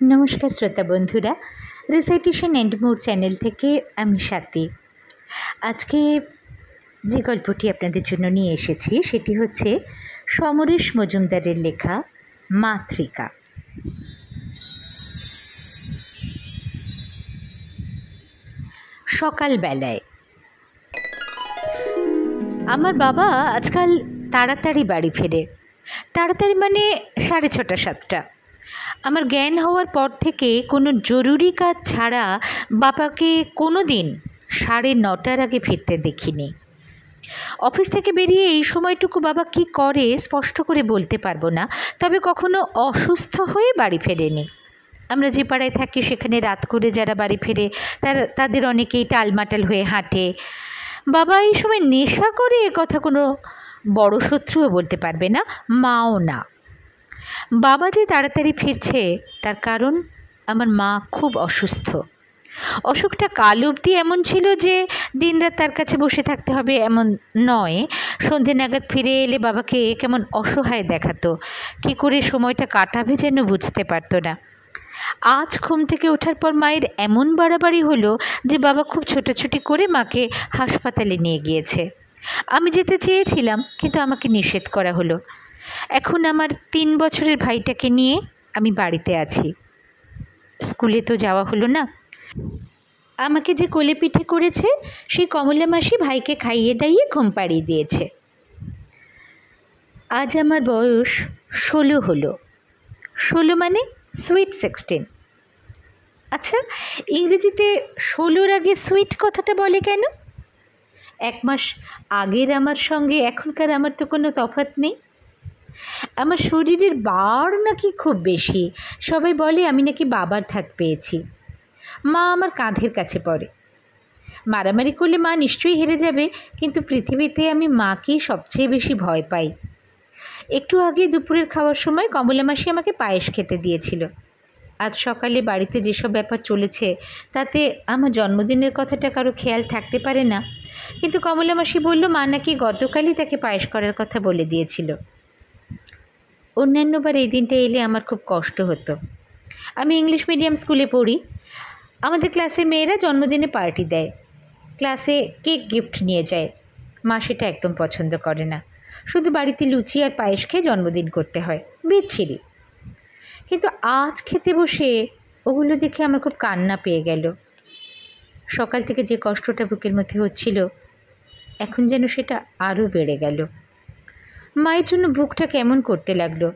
নমস্কার শ্রোতা বন্ধুরা, রিসাইটেশন এন্ড মোর চ্যানেল থেকে আমি স্বাতী। আজকে যে গল্পটি আপনাদের জন্য নিয়ে এসেছি সেটি হচ্ছে সমরেশ মজুমদারের লেখা মাতৃকা। সকালবেলায় আমার বাবা আজকাল তাড়াতাড়ি বাড়ি ফেরে। তাড়াতাড়ি মানে 6:30 7টা। আমার জ্ঞান হওয়ার পর থেকে কোনো জরুরি কাজ ছাড়া বাবাকে কোনো দিন 9:30 আগে ফিরতে দেখিনি। অফিস থেকে বেরিয়ে এই সময়টুকু বাবা কি করে স্পষ্ট করে বলতে পারবো না, তবে কখনো অসুস্থ হয়ে বাড়ি ফেরেনি। আমরা যে পাড়ায় থাকি সেখানে রাত করে যারা বাড়ি ফেরে তাদের অনেকেই টালমাটাল হয়ে হাঁটে। বাবা এই সময় নেশা করে এ কথা কোনো বড় শত্রুও বলতে পারবে না, মাও না। বাবা যে তাড়াতাড়ি ফিরছে তার কারণ আমার মা খুব অসুস্থ। অসুখটা কাল অবধি এমন ছিল যে দিনরাত তার কাছে বসে থাকতে হবে এমন নয়। সন্ধে নাগাদ ফিরে এলে বাবাকে কেমন অসহায় দেখাতো, কী করে সময়টা কাটাবে যেন বুঝতে পারতো না। আজ ঘুম থেকে ওঠার পর মায়ের এমন বাড়াবাড়ি হলো যে বাবা খুব ছোটাছুটি করে মাকে হাসপাতালে নিয়ে গিয়েছে। আমি যেতে চেয়েছিলাম কিন্তু আমাকে নিষেধ করা হলো। এখন আমার 3 বছরের ভাইটাকে নিয়ে আমি বাড়িতে আছি। স্কুলে তো যাওয়া হলো না। আমাকে যে কোলে পিঠে করেছে সেই কমলা মাসি ভাইকে খাইয়ে দাইয়ে ঘুম পাড়িয়ে দিয়েছে। আজ আমার বয়স 16 হলো। 16 মানে সুইট 16। আচ্ছা, ইংরেজিতে 16-র আগে সুইট কথাটা বলে কেন? 1 মাস আগের আমার সঙ্গে এখনকার আমার তো কোনো তফাৎ নেই। আমার শরীরের বার নাকি খুব বেশি। সবাই বলে আমি নাকি বাবার ধাত পেয়েছি। মা আমার কাঁধের কাছে পড়ে। মারামারি করলে মা নিশ্চয়ই হেরে যাবে, কিন্তু পৃথিবীতে আমি মাকেই সবচেয়ে বেশি ভয় পাই। একটু আগে দুপুরের খাওয়ার সময় কমলা মাসি আমাকে পায়েস খেতে দিয়েছিল। আজ সকালে বাড়িতে যেসব ব্যাপার চলেছে তাতে আমার জন্মদিনের কথাটা কারো খেয়াল থাকতে পারে না, কিন্তু কমলা মাসি বলল মা নাকি গতকালই তাকে পায়েস করার কথা বলে দিয়েছিল। অন্যান্যবার এই দিনটা এলে আমার খুব কষ্ট হতো। আমি ইংলিশ মিডিয়াম স্কুলে পড়ি। আমাদের ক্লাসের মেয়েরা জন্মদিনে পার্টি দেয়, ক্লাসে কেক গিফট নিয়ে যায়। মা সেটা একদম পছন্দ করে না। শুধু বাড়িতে লুচি আর পায়েস খেয়ে জন্মদিন করতে হয়, বিচ্ছিরি। কিন্তু আজ খেতে বসে ওগুলো দেখে আমার খুব কান্না পেয়ে গেল। সকাল থেকে যে কষ্টটা বুকের মধ্যে হচ্ছিল এখন যেন সেটা আরও বেড়ে গেল। মায়ের জন্য বুকটা কেমন করতে লাগলো।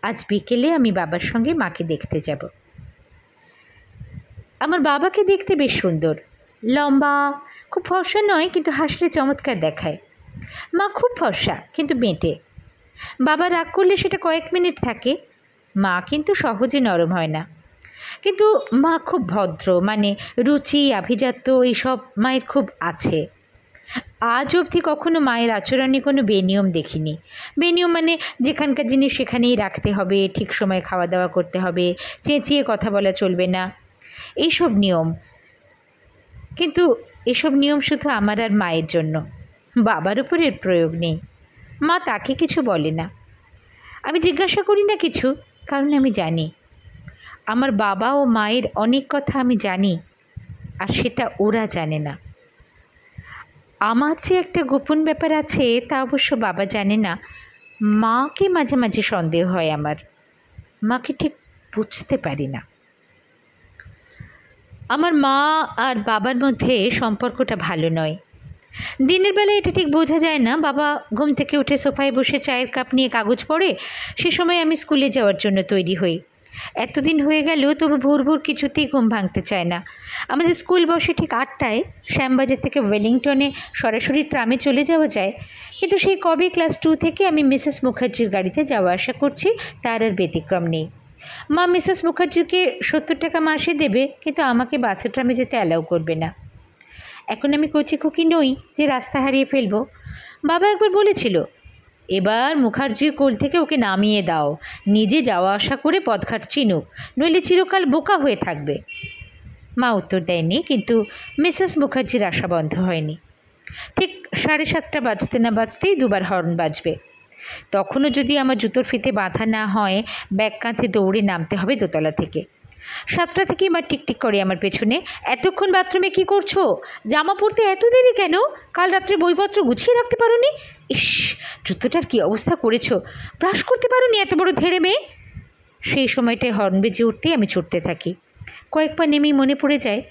আজ বিকেলে আমি বাবার সঙ্গে মাকে দেখতে যাব। আমার বাবাকে দেখতে বেশ সুন্দর, লম্বা, খুব ফর্সা নয় কিন্তু হাসলে চমৎকার দেখায়। মা খুব ফর্সা কিন্তু বেঁটে। বাবা রাগ করলে সেটা কয়েক মিনিট থাকে, মা কিন্তু সহজে নরম হয় না। কিন্তু মা খুব ভদ্র, মানে রুচি আভিজাত্য এইসব মায়ের খুব আছে। আজ অবধি কখনো মায়ের আচরণে কোনো বেনিয়ম দেখিনি। বেনিয়ম মানে যেখানকার জিনিস সেখানেই রাখতে হবে, ঠিক সময়ে খাওয়া দাওয়া করতে হবে, চেঁচিয়ে কথা বলা চলবে না, এইসব নিয়ম। কিন্তু এসব নিয়ম শুধু আমার আর মায়ের জন্য, বাবার উপর এর প্রয়োগ নেই। মা তাকে কিছু বলে না। আমি জিজ্ঞাসা করি না কিছু, কারণ আমি জানি আমার বাবা ও মায়ের অনেক কথা আমি জানি, আর সেটা ওরা জানে না। আমার যে একটা গোপন ব্যাপার আছে তা অবশ্য বাবা জানে না। মাকে মাঝে মাঝে সন্দেহ হয় আমার, মাকে ঠিক বুঝতে পারি না। আমার মা আর বাবার মধ্যে সম্পর্কটা ভালো নয়। দিনের বেলায় এটা ঠিক বোঝা যায় না। বাবা ঘুম থেকে উঠে সোফায় বসে চায়ের কাপ নিয়ে কাগজ পড়ে, সে সময় আমি স্কুলে যাওয়ার জন্য তৈরি হই। এতদিন হয়ে গেল তবু ভোর ভোর কিছুতেই ঘুম ভাঙতে চায় না। আমাদের স্কুল বসে ঠিক 8টায়। শ্যামবাজার থেকে ওয়েলিংটনে সরাসরি ট্রামে চলে যাওয়া যায়, কিন্তু সেই কবে ক্লাস 2 থেকে আমি মিসেস মুখার্জির গাড়িতে যাওয়া আসা করছি, তার আর ব্যতিক্রম নেই। মা মিসেস মুখার্জিকে 70 টাকা মাসে দেবে, কিন্তু আমাকে বাসে ট্রামে যেতে অ্যালাউ করবে না। এখন আমি কচি খুকি নই যে রাস্তা হারিয়ে ফেলব। বাবা একবার বলেছিল, এবার মুখার্জির কোল থেকে ওকে নামিয়ে দাও, নিজে যাওয়া আসা করে পথঘাট চিনুক, নইলে চিরকাল বোকা হয়ে থাকবে। মা উত্তর দেয়নি, কিন্তু মিসেস মুখার্জির আশা বন্ধ হয়নি। ঠিক 7:30 বাজতে না বাজতেই 2বার হর্ন বাজবে। তখনও যদি আমার জুতোর ফিতে বাঁধা না হয়, ব্যাগ কাঁধে দৌড়ে নামতে হবে দোতলা থেকে। 7টা থেকেই মা টিকটিক করে আমার পেছনে, এতক্ষণ বাথরুমে কি করছো? জামা পরতে এত দেরি কেন? কাল রাত্রে বইপত্র গুছিয়ে রাখতে পারোনি? ইস, জুতোটার কী অবস্থা করেছো! ব্রাশ করতে পারোনি এত বড় ধেড়ে মেয়ে! সেই সময়টায় হর্ন বেজে উঠতেই আমি ছুটতে থাকি। কয়েক পা নেমেই মনে পড়ে যায়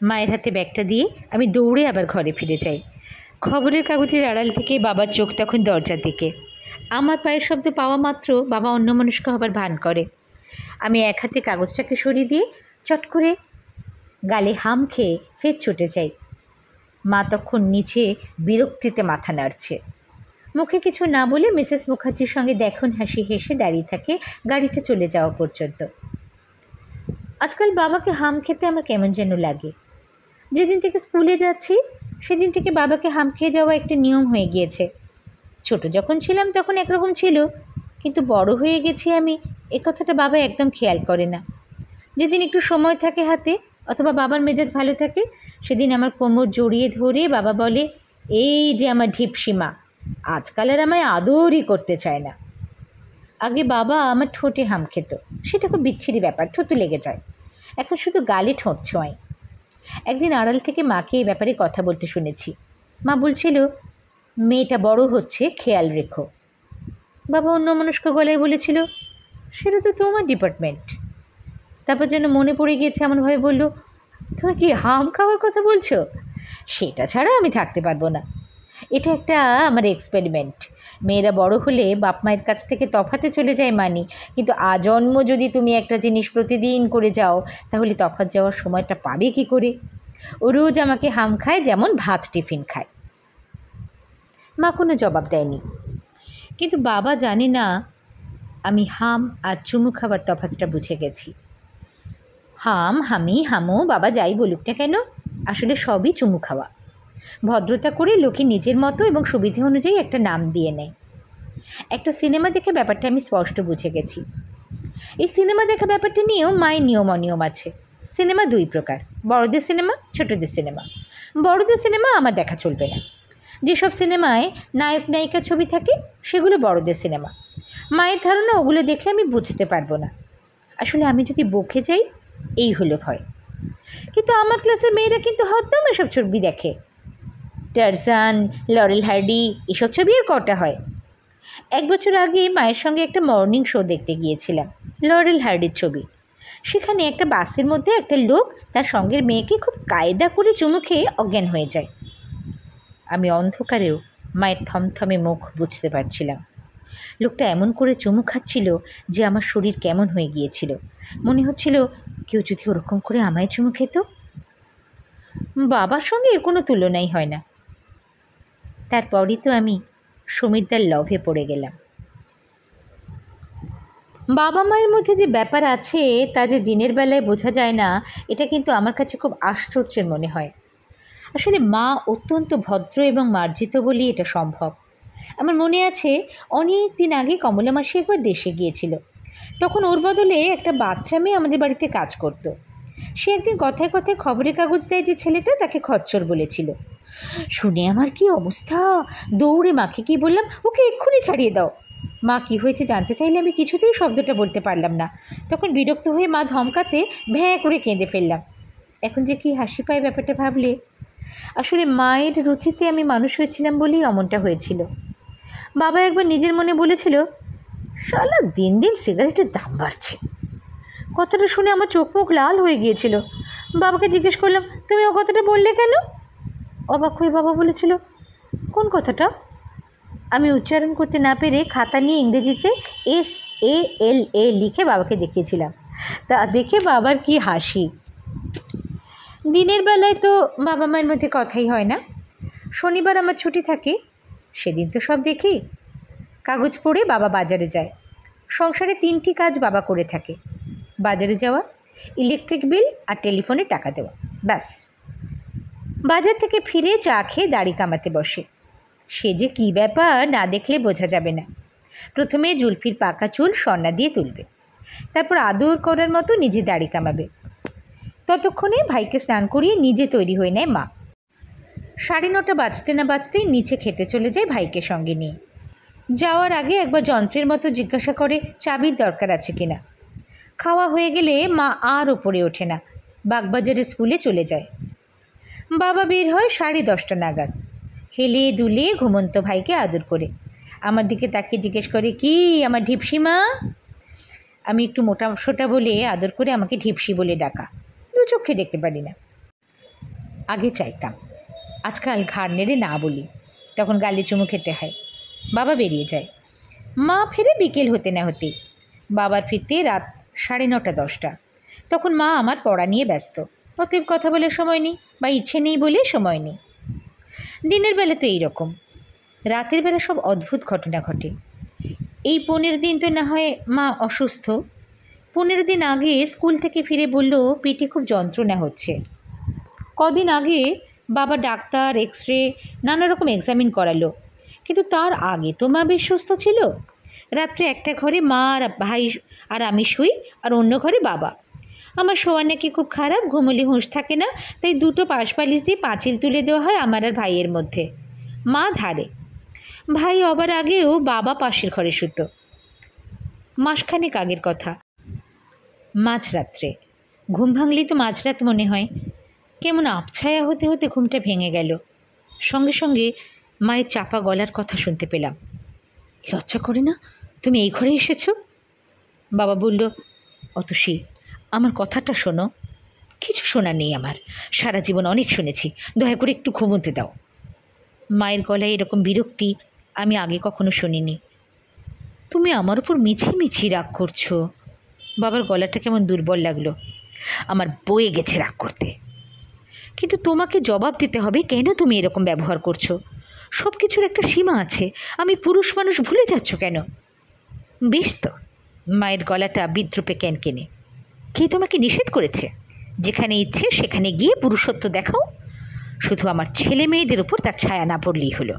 মায়ের হাতে ব্যাগটা দিয়ে আমি দৌড়ে আবার ঘরে ফিরে যাই। খবরের কাগজের আড়াল থেকে বাবার চোখ তখন দরজার দিকে। আমার পায়ের শব্দ পাওয়া মাত্র বাবা অন্যমনস্ক হবার ভান করে। আমি এক হাতে কাগজটাকে সরিয়ে দিয়ে চট করে গালে হাম খেয়ে ফের ছুটে যাই। মা তখন নিচে বিরক্তিতে মাথা নাড়ছে। মুখে কিছু না বলে মিসেস মুখার্জির সঙ্গে দেখুন হাসি হেসে দাঁড়িয়ে থাকে গাড়িটা চলে যাওয়া পর্যন্ত। আজকাল বাবাকে হাম খেতে আমার কেমন যেন লাগে। যেদিন থেকে স্কুলে যাচ্ছি সেদিন থেকে বাবাকে হাম খেয়ে যাওয়া একটা নিয়ম হয়ে গিয়েছে। ছোট যখন ছিলাম তখন একরকম ছিল, কিন্তু বড় হয়ে গেছি আমি, এ কথাটা বাবা একদম খেয়াল করে না। যেদিন একটু সময় থাকে হাতে অথবা বাবার মেজাজ ভালো থাকে, সেদিন আমার কোমর জড়িয়ে ধরে বাবা বলে, এই যে আমার ঢিপসীমা, আজকাল আর আমায় আদরই করতে চায় না। আগে বাবা আমার ঠোঁটে হাম খেত, সেটা খুব বিচ্ছিরি ব্যাপার, থুতু লেগে যায়। এখন শুধু গালে ঠোঁট ছোঁয়। একদিন আড়াল থেকে মাকে এই ব্যাপারে কথা বলতে শুনেছি। মা বলছিল, মেয়েটা বড় হচ্ছে, খেয়াল রেখো। বাবা অন্যমনস্ক গলায় বলেছিল, সেটা তো তোমার ডিপার্টমেন্ট। তারপর যেন মনে পড়ে গিয়েছে এমনভাবে বলল, তুমি কি হাম খাওয়ার কথা বলছো? সেটা ছাড়া আমি থাকতে পারবো না। এটা একটা আমার এক্সপেরিমেন্ট। মেয়েরা বড় হলে বাপ মায়ের কাছ থেকে তফাতে চলে যায় মানি, কিন্তু আজন্ম যদি তুমি একটা জিনিস প্রতিদিন করে যাও তাহলে তফাত যাওয়ার সময়টা পাবে কি করে? ও রোজ আমাকে হাম খায় যেমন ভাত টিফিন খায়। মা কোনো জবাব দেয়নি, কিন্তু বাবা জানে না আমি হাম আর চুমু খাবার তফাতটা বুঝে গেছি। হাম, হামি, হামো, বাবা যাই বলুক না কেন, আসলে সবই চুমু খাওয়া। ভদ্রতা করে লোকে নিজের মতো এবং সুবিধে অনুযায়ী একটা নাম দিয়ে নেয়। একটা সিনেমা দেখে ব্যাপারটা আমি স্পষ্ট বুঝে গেছি। এই সিনেমা দেখা ব্যাপারটা নিয়েও মায়ের নিয়ম অনিয়ম আছে। সিনেমা 2 প্রকার, বড়দের সিনেমা, ছোটদের সিনেমা। বড়দের সিনেমা আমার দেখা চলবে না। যেসব সিনেমায় নায়ক নায়িকার ছবি থাকে সেগুলো বড়দের সিনেমা। মায়ের ধারণা ওগুলো দেখলে আমি বুঝতে পারবো না। আসলে আমি যদি বকে যাই, এই হলো ভয়। কিন্তু আমার ক্লাসের মেয়েরা কিন্তু হরদম এসব ছবি দেখে। টারজান, লরেল হার্ডি, এসব ছবি আর কটা হয়। 1 বছর আগে মায়ের সঙ্গে একটা মর্নিং শো দেখতে গিয়েছিলাম, লরেল হার্ডির ছবি। সেখানে একটা বাসের মধ্যে একটা লোক তার সঙ্গের মেয়েকে খুব কায়দা করে চুমু খেয়ে অজ্ঞান হয়ে যায়। আমি অন্ধকারেও মায়ের থমথমে মুখ বুঝতে পারছিলাম। লোকটা এমন করে চুমু খাচ্ছিল যে আমার শরীর কেমন হয়ে গিয়েছিল। মনে হচ্ছিল কেউ যদি ওরকম করে আমায় চুমু খেত। বাবার সঙ্গে এর কোনো তুলনাই হয় না। তারপরই তো আমি সমীরদার লভে পড়ে গেলাম। বাবা মায়ের মধ্যে যে ব্যাপার আছে তা যে দিনের বেলায় বোঝা যায় না, এটা কিন্তু আমার কাছে খুব আশ্চর্যের মনে হয়। আসলে মা অত্যন্ত ভদ্র এবং মার্জিত বলেই এটা সম্ভব। আমার মনে আছে অনেক দিন আগে কমলা মাসি একবার দেশে গিয়েছিল। তখন ওর বদলে একটা বাচ্চা মেয়ে আমাদের বাড়িতে কাজ করত। সে একদিন কথায় কথায় খবরের কাগজ দেয় যে ছেলেটা, তাকে খচ্চর বলেছিল। শুনে আমার কি অবস্থা! দৌড়ে মাকে কি বললাম, ওকে এক্ষুনি ছাড়িয়ে দাও। মা কি হয়েছে জানতে চাইলে আমি কিছুতেই শব্দটা বলতে পারলাম না। তখন বিরক্ত হয়ে মা ধমকাতে ভ্যাঁ করে কেঁদে ফেললাম। এখন যে কি হাসি পায় ব্যাপারটা ভাবলে। আসলে মায়ের রুচিতে আমি মানুষ হয়েছিলাম বলেই অমনটা হয়েছিল। বাবা একবার নিজের মনে বলেছিল, শালা দিন দিন সিগারেটের দাম বাড়ছে। কথাটা শুনে আমার চোখ মুখ লাল হয়ে গিয়েছিল। বাবাকে জিজ্ঞেস করলাম, তুমি ও কথাটা বললে কেন? অবাক হয়ে বাবা বলেছিল, কোন কথাটা? আমি উচ্চারণ করতে না পেরে খাতা নিয়ে ইংরেজিতে SALA লিখে বাবাকে দেখিয়েছিলাম। তা দেখে বাবার কি হাসি। দিনের বেলায় তো বাবা মায়ের মধ্যে কথাই হয় না। শনিবার আমার ছুটি থাকে, সেদিন তো সব দেখি। কাগজ পড়ে বাবা বাজারে যায়। সংসারে 3টি কাজ বাবা করে থাকে, বাজারে যাওয়া, ইলেকট্রিক বিল আর টেলিফোনে টাকা দেওয়া, ব্যাস। বাজার থেকে ফিরে চা খেয়ে দাড়ি কামাতে বসে। সে যে কী ব্যাপার না দেখলে বোঝা যাবে না। প্রথমে জুলফির পাকা চুল সন্না দিয়ে তুলবে, তারপর আদর করার মতো নিজে দাড়ি কামাবে। ততক্ষণে ভাইকে স্নান করিয়ে নিজে তৈরি হয়ে নেয় মা। 9:30 বাজতে না বাজতেই নিচে খেতে চলে যায় ভাইকে সঙ্গে নিয়ে। যাওয়ার আগে একবার যন্ত্রের মতো জিজ্ঞাসা করে চাবির দরকার আছে কিনা। খাওয়া হয়ে গেলে মা আর ওপরে ওঠে না, বাগবাজারের স্কুলে চলে যায়। বাবা বের হয় 10:30 নাগাদ, হেলে দুলে ঘুমন্ত ভাইকে আদর করে। আমার দিকে তাকিয়ে জিজ্ঞেস করে, কি আমার ঢিপসি মা? আমি একটু মোটা সোটা বলে আদর করে আমাকে ঢিপসি বলে ডাকা। দু চোখে দেখতে পারি না। আগে চাইতাম, আজকাল ঘাড় নেড়ে না বলি, তখন গালে চুমু খেতে হয়। বাবা বেরিয়ে যায়। মা ফিরে বিকেল হতে না হতেই। বাবার ফিরতে রাত 9:30-10টা। তখন মা আমার পড়া নিয়ে ব্যস্ত, অতএব কথা বলার সময় নেই, বা ইচ্ছে নেই বলে সময় নেই। দিনের বেলা তো এইরকম, রাতের বেলা সব অদ্ভুত ঘটনা ঘটে। এই 15 দিন তো না হয় মা অসুস্থ। 15 দিন আগে স্কুল থেকে ফিরে বলল পেটে খুব যন্ত্রণা হচ্ছে। কদিন আগে বাবা ডাক্তার, এক্স-রে, নানা রকম এক্সামিন করালো, কিন্তু তার আগে তো মা বেশ সুস্থ ছিল। রাত্রে একটা ঘরে মা আর ভাই আর আমি শুই, আর অন্য ঘরে বাবা। আমার শোয়ার নাকি খুব খারাপ, ঘুমলি হুঁশ থাকে না, তাই দুটো পাশবালিশ দিয়ে পাঁচিল তুলে দেওয়া হয় আমার আর ভাইয়ের মধ্যে। মা ধারে, ভাই হবার আগেও বাবা পাশের ঘরে শুতো। মাসখানেক আগের কথা, মাঝরাত্রে। ঘুম ভাঙলেই তো মাঝরাত মনে হয়। কেমন আবছায়া হতে হতে ঘুমটা ভেঙে গেল। সঙ্গে সঙ্গে মায়ের চাপা গলার কথা শুনতে পেলাম। লজ্জা করে না, তুমি এই ঘরে এসেছো? বাবা বলল, অতসী, আমার কথাটা শোনো। কিছু শোনার নেই আমার, সারা জীবন অনেক শুনেছি, দয়া করে একটু ঘুমোতে দাও। মায়ের গলায় এরকম বিরক্তি আমি আগে কখনো শুনিনি। তুমি আমার উপর মিছি মিছি রাগ করছো। বাবার গলাটা কেমন দুর্বল লাগলো। আমার বয়ে গেছে রাগ করতে, কিন্তু তোমাকে জবাব দিতে হবে কেন তুমি এরকম ব্যবহার করছো। সব কিছুর একটা সীমা আছে, আমি পুরুষ মানুষ ভুলে যাচ্ছ কেন? বেশ তো, মায়ের গলাটা বিদ্রুপে ক্যানকেনে। কে তোমাকে নিষেধ করেছে? যেখানে ইচ্ছে সেখানে গিয়ে পুরুষত্ব দেখাও, শুধু আমার ছেলে মেয়েদের উপর তার ছায়া না পড়লেই হলো।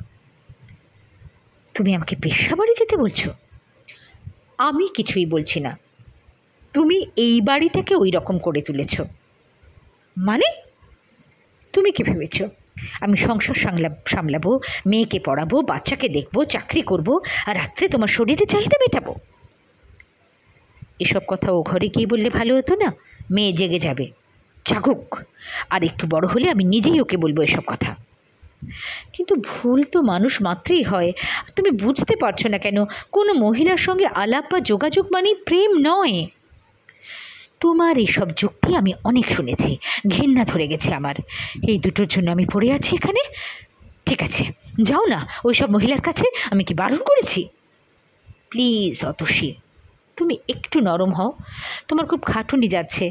তুমি আমাকে পেশা বাড়ি যেতে বলছো? আমি কিছুই বলছি না, তুমি এই বাড়িটাকে ওই রকম করে তুলেছ। মানে তুমি কি ভেবেছ আমি সংসার সামলাবো, মেয়েকে পড়াবো, বাচ্চাকে দেখবো, চাকরি করব, আর রাত্রে তোমার শরীরে চাহিদা মেটাবো? এসব কথা ও ঘরে গিয়ে বললে ভালো হতো না? মেয়ে জেগে যাবে, জাগুক, আর একটু বড় হলে আমি নিজেই ওকে বলবো এসব কথা। কিন্তু ভুল তো মানুষ মাত্রই হয়। তুমি বুঝতে পারছো না কেন? কোনো মহিলার সঙ্গে আলাপ বা যোগাযোগ মানেই প্রেম নয়। তোমার এইসব যুক্তি আমি অনেক শুনেছি, ঘেন্না ধরে গেছে আমার। এই দুটোর জন্য আমি পড়ে আছি এখানে। ঠিক আছে, যাও না ওই সব মহিলার কাছে, আমি কি বারণ করেছি? প্লিজ অতসী, তুমি একটু নরম হও। তোমার খুব খাটুনি যাচ্ছে।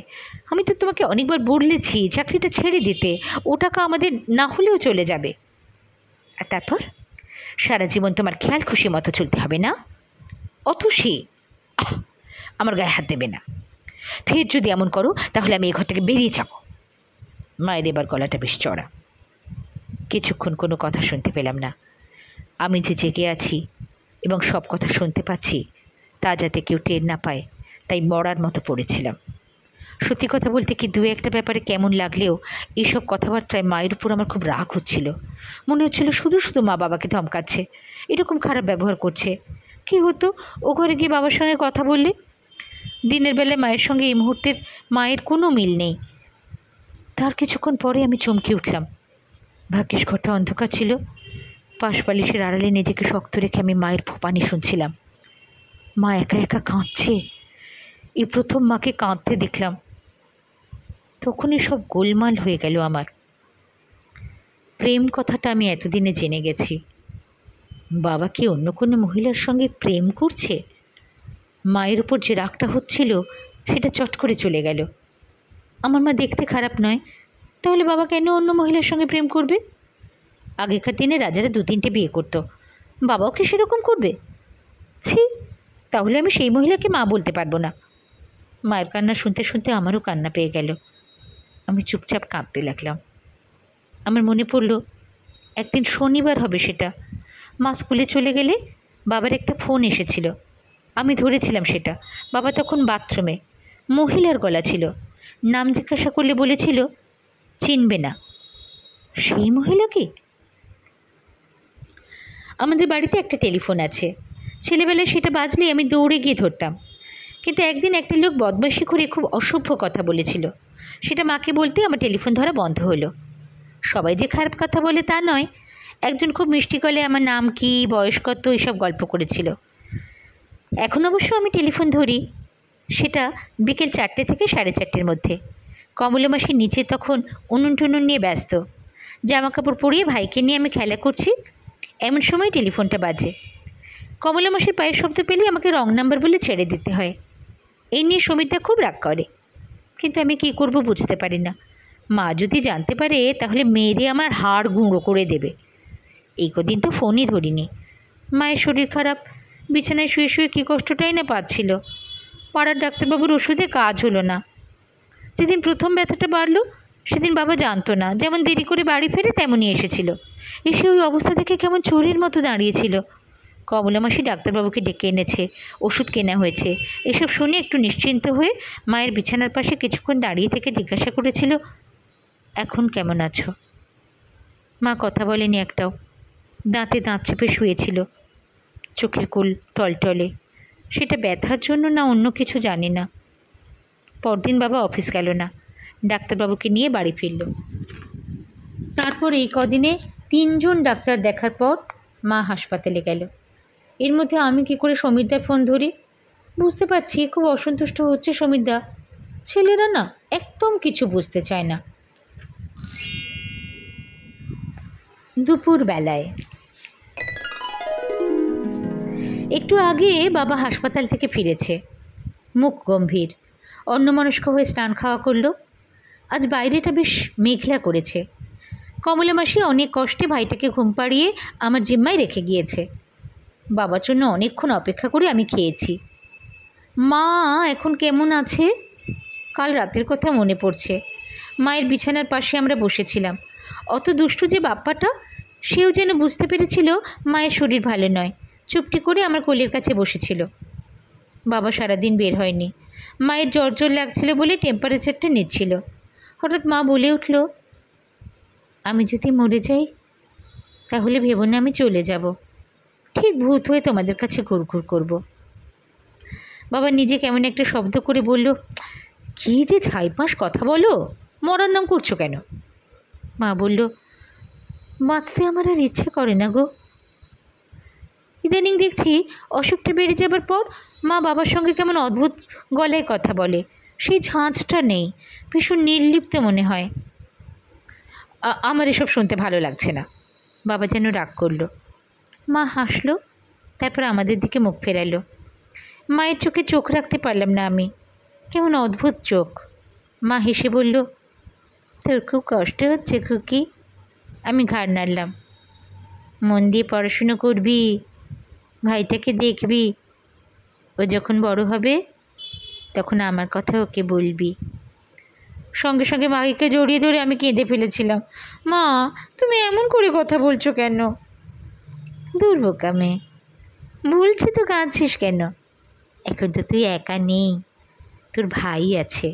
আমি তো তোমাকে অনেকবার বলেছি চাকরিটা ছেড়ে দিতে, ও টাকা আমাদের না হলেও চলে যাবে। আর তারপর সারা জীবন তোমার খেয়াল খুশি মতো চলতে হবে না? অতসী, আমার গায়ে হাত দেবে না। ফের যদি এমন করো তাহলে আমি এ ঘর থেকে বেরিয়ে যাব। মায়ের এবার গলাটা বেশ চড়া। কিছুক্ষণ কোনো কথা শুনতে পেলাম না। আমি যে জেগে আছি এবং সব কথা শুনতে পাচ্ছি তা যাতে কেউ টের না পায়, তাই মরার মতো পড়েছিলাম। সত্যি কথা বলতে কি, দু একটা ব্যাপারে কেমন লাগলেও এইসব কথাবার্তায় মায়ের উপর আমার খুব রাগ হচ্ছিল। মনে হচ্ছিল শুধু শুধু মা বাবাকে ধমকাচ্ছে, এরকম খারাপ ব্যবহার করছে। কী হতো ও ঘরে গিয়ে বাবার সঙ্গে কথা বললে? দিনের বেলায় মায়ের সঙ্গে এই মুহূর্তের মায়ের কোনো মিল নেই। তার কিছুক্ষণ পরে আমি চমকে উঠলাম। ভাগ্যিস ঘরটা অন্ধকার ছিল। পাশবালিশের আড়ালে নিজেকে শক্ত রেখে আমি মায়ের ফোপানি শুনছিলাম। মা একা একা কাঁদছে। এই প্রথম মাকে কাঁদতে দেখলাম। তখনই সব গোলমাল হয়ে গেল আমার। প্রেম কথাটা আমি এতদিনে জেনে গেছি। বাবা কি অন্য কোনো মহিলার সঙ্গে প্রেম করছে? মায়ের উপর যে রাগটা হচ্ছিল সেটা চট করে চলে গেল। আমার মা দেখতে খারাপ নয়, তাহলে বাবা কেন অন্য মহিলার সঙ্গে প্রেম করবে? আগেকার দিনে রাজারা 2-3টে বিয়ে করতো, বাবাও কি সেরকম করবে? ছি, তাহলে আমি সেই মহিলাকে মা বলতে পারবো না। মায়ের কান্না শুনতে শুনতে আমারও কান্না পেয়ে গেল। আমি চুপচাপ কাঁদতে লাগলাম। আমার মনে পড়ল একদিন শনিবার হবে সেটা। মা স্কুলে চলে গেলে বাবার একটা ফোন এসেছিল। আমি ধরেছিলাম সেটা। বাবা তখন বাথরুমে। মহিলার গলা ছিল। নাম জিজ্ঞাসা করলে বলেছিল চিনবে না। সেই মহিলা কি? আমাদের বাড়িতে একটা টেলিফোন আছে। ছেলেবেলায় সেটা বাজলেই আমি দৌড়ে গিয়ে ধরতাম। কিন্তু একদিন একটা লোক বদমাইশি করে খুব অসভ্য কথা বলেছিল। সেটা মাকে বলতে আমার টেলিফোন ধরা বন্ধ হলো। সবাই যে খারাপ কথা বলে তা নয়, একজন খুব মিষ্টি গলায় আমার নাম কি, বয়স কত এসব গল্প করেছিল। এখন অবশ্য আমি টেলিফোন ধরি, সেটা বিকেল 4টে থেকে 4:30-র মধ্যে। কমলা মাসির নিচে তখন উনুন টুনুন নিয়ে ব্যস্ত। জামা কাপড় পরিয়ে ভাইকে নিয়ে আমি খেলা করছি, এমন সময় টেলিফোনটা বাজে। কমলা মাসির পায়ের শব্দ পেলেই আমাকে রং নাম্বার বলে ছেড়ে দিতে হয়। এই নিয়ে সমীরদা খুব রাগ করে, কিন্তু আমি কী করব বুঝতে পারি না। মা যদি জানতে পারে তাহলে মেরে আমার হাড় গুঁড়ো করে দেবে। এই কদিন তো ফোনই ধরিনি। মায়ের শরীর খারাপ, বিছানায় শুয়ে শুয়ে কী কষ্টটাই না পাচ্ছিল। পাড়ার ডাক্তারবাবুর ওষুধে কাজ হলো না। যেদিন প্রথম ব্যথাটা বাড়ল সেদিন বাবা জানতো না, যেমন দেরি করে বাড়ি ফেরে তেমনই এসেছিল। এসে ওই অবস্থা দেখে কেমন চোরের মতো দাঁড়িয়েছিল। কমলা মাসি ডাক্তারবাবুকে ডেকে এনেছে, ওষুধ কেনা হয়েছে। এসব শুনে একটু নিশ্চিন্ত হয়ে মায়ের বিছানার পাশে কিছুক্ষণ দাঁড়িয়ে থেকে জিজ্ঞাসা করেছিল, এখন কেমন আছো? মা কথা বলেনি একটাও, দাঁতে দাঁত চেপে শুয়েছিল, চোখের কোল টলটলে। সেটা ব্যথার জন্য না অন্য কিছু জানি না। পরদিন বাবা অফিস গেল না, ডাক্তারবাবুকে নিয়ে বাড়ি ফিরল। তারপর এই কদিনে 3জন ডাক্তার দেখার পর মা হাসপাতালে গেল। এর মধ্যে আমি কি করে সমীরদার ফোন ধরি? বুঝতে পারছি খুব অসন্তুষ্ট হচ্ছে সমীরদা। ছেলেরা না একদম কিছু বুঝতে চায় না। দুপুরবেলায় একটু আগে বাবা হাসপাতাল থেকে ফিরেছে, মুখ গম্ভীর, অন্যমনস্ক হয়ে স্নান খাওয়া করলো। আজ বাইরেটা বেশ মেঘলা করেছে। কমলা মাসি অনেক কষ্টে ভাইটাকে ঘুম পাড়িয়ে আমার জিম্মায় রেখে গিয়েছে। বাবার জন্য অনেকক্ষণ অপেক্ষা করে আমি খেয়েছি। মা এখন কেমন আছে? কাল রাতের কথা মনে পড়ছে। মায়ের বিছানার পাশে আমরা বসেছিলাম। অত দুষ্টু যে বাপ্পাটা, সেও যেন বুঝতে পেরেছিল মায়ের শরীর ভালো নয়, চুপটি করে আমার কোলের কাছে বসেছিল। বাবা সারাদিন বের হয়নি। মায়ের জ্বর জ্বর লাগছিল বলে টেম্পারেচারটা নিচ্ছিল। হঠাৎ মা বলে উঠল, আমি যদি মরে যাই তাহলে ভেবো না আমি চলে যাব, ঠিক ভূত হয়ে তোমাদের কাছে ঘুরঘুর করব। বাবা নিজে কেমন একটা শব্দ করে বলল, কী যে ছাইপাশ কথা বলো, মরার নাম করছো কেন? মা বলল, বাঁচতে আমার আর ইচ্ছে করে না গো। ইদানিং দেখছি অসুখটা বেড়ে যাবার পর মা বাবার সঙ্গে কেমন অদ্ভুত গলায় কথা বলে, সেই ঝাঁঝটা নেই, ভীষণ নির্লিপ্ত মনে হয়। আমার এসব শুনতে ভালো লাগছে না। বাবা যেন রাগ করলো। মা হাসলো, তারপর আমাদের দিকে মুখ ফেরালো। মায়ের চোখে চোখ রাখতে পারলাম না আমি, কেমন অদ্ভুত চোখ। মা হেসে বলল, তোর খুব কষ্ট হচ্ছে খুকি? আমি ঘাড় নাড়লাম। মন দিয়ে পড়াশুনো করবি, ভাইটাকে দেখবি, ও যখন বড় হবে তখন আমার কথা ওকে বলবি। সঙ্গে সঙ্গে মাকে জড়িয়ে ধরে আমি কেঁদে ফেলেছিলাম। মা, তুমি এমন করে কথা বলছো কেন? দূর বোকা মেয়ে, বলছি তো কাঁদছিস কেন? এখন তো তুই একা নেই, তোর ভাই আছে,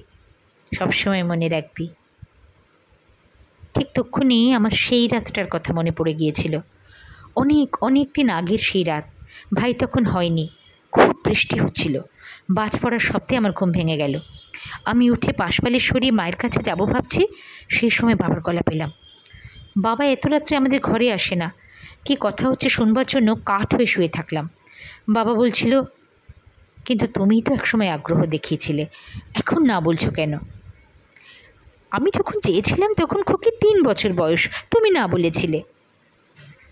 সবসময় মনে রাখবি। ঠিক তক্ষুনি আমার সেই রাতটার কথা মনে পড়ে গিয়েছিল। অনেক দিন আগের সেই রাত। ভাই তখন হয়নি, খুব বৃষ্টি হচ্ছিল। বাজ পড়ার শব্দে আমার ঘুম ভেঙে গেল। আমি উঠে পাশপালি সরিয়ে মায়ের কাছে যাব ভাবছি, সেই সময় বাবার গলা পেলাম। বাবা এত রাত্রে আমাদের ঘরে আসে না। কি কথা হচ্ছে শুনবার জন্য কাঠ হয়ে শুয়ে থাকলাম। বাবা বলছিল, কিন্তু তুমিই তো একসময় আগ্রহ দেখিয়েছিলে, এখন না বলছো কেন? আমি যখন চেয়েছিলাম তখন খুকি 3 বছর বয়স, তুমি না বলেছিলে।